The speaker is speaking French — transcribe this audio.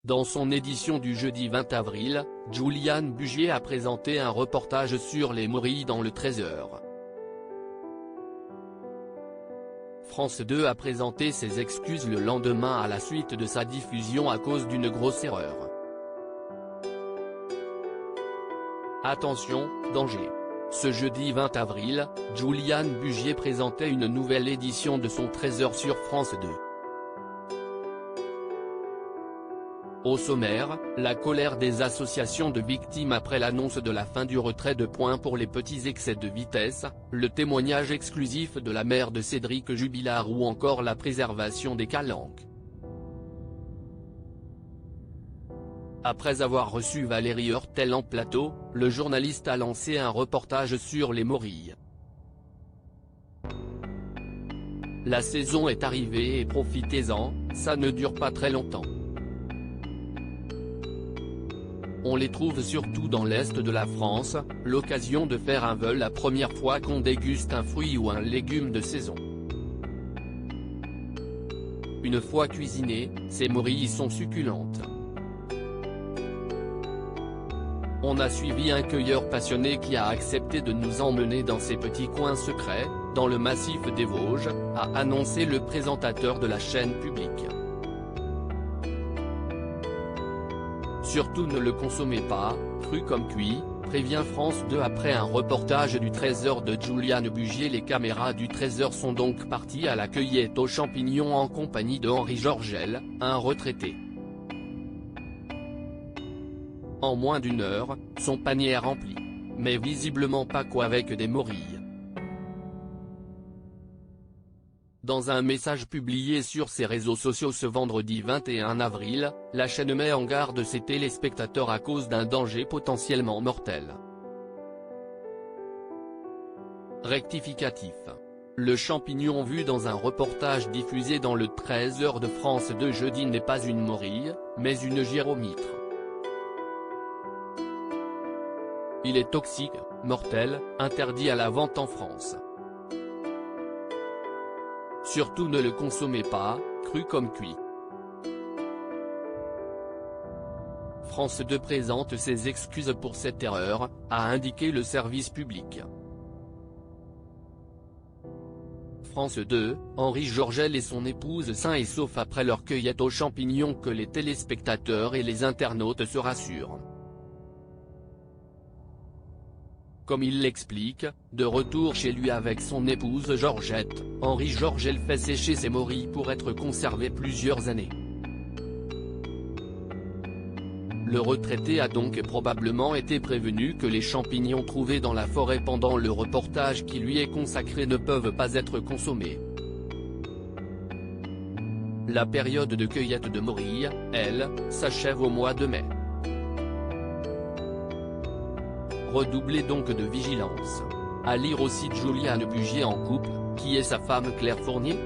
Dans son édition du jeudi 20 avril, Juliane Bugier a présenté un reportage sur les morilles dans le 13h. France 2 a présenté ses excuses le lendemain à la suite de sa diffusion à cause d'une grosse erreur. Attention, danger. Ce jeudi 20 avril, Juliane Bugier présentait une nouvelle édition de son 13h sur France 2. Au sommaire, la colère des associations de victimes après l'annonce de la fin du retrait de points pour les petits excès de vitesse, le témoignage exclusif de la mère de Cédric Jubilard ou encore la préservation des calanques. Après avoir reçu Valérie Heurtel en plateau, le journaliste a lancé un reportage sur les morilles. La saison est arrivée et profitez-en, ça ne dure pas très longtemps. On les trouve surtout dans l'est de la France, l'occasion de faire un vol la première fois qu'on déguste un fruit ou un légume de saison. Une fois cuisinées, ces morilles sont succulentes. On a suivi un cueilleur passionné qui a accepté de nous emmener dans ses petits coins secrets, dans le massif des Vosges, a annoncé le présentateur de la chaîne publique. Surtout ne le consommez pas, cru comme cuit, prévient France 2 après un reportage du 13h de Juliane Bugier. Les caméras du 13h sont donc parties à la cueillette aux champignons en compagnie de Henri Georgel, un retraité. En moins d'une heure, son panier est rempli. Mais visiblement pas qu'avec des morilles. Dans un message publié sur ses réseaux sociaux ce vendredi 21 avril, la chaîne met en garde ses téléspectateurs à cause d'un danger potentiellement mortel. Rectificatif. Le champignon vu dans un reportage diffusé dans le 13h de France 2 jeudi n'est pas une morille, mais une gyromitre. Il est toxique, mortel, interdit à la vente en France. Surtout ne le consommez pas, cru comme cuit. France 2 présente ses excuses pour cette erreur, a indiqué le service public. France 2, Henri Georgel et son épouse sains et saufs après leur cueillette aux champignons. Que les téléspectateurs et les internautes se rassurent. Comme il l'explique, de retour chez lui avec son épouse Georgette, Henri Georgel fait sécher ses morilles pour être conservées plusieurs années. Le retraité a donc probablement été prévenu que les champignons trouvés dans la forêt pendant le reportage qui lui est consacré ne peuvent pas être consommés. La période de cueillette de morilles, elle, s'achève au mois de mai. Redoublez donc de vigilance. À lire aussi Juliane Bugier en couple, qui est sa femme Claire Fournier.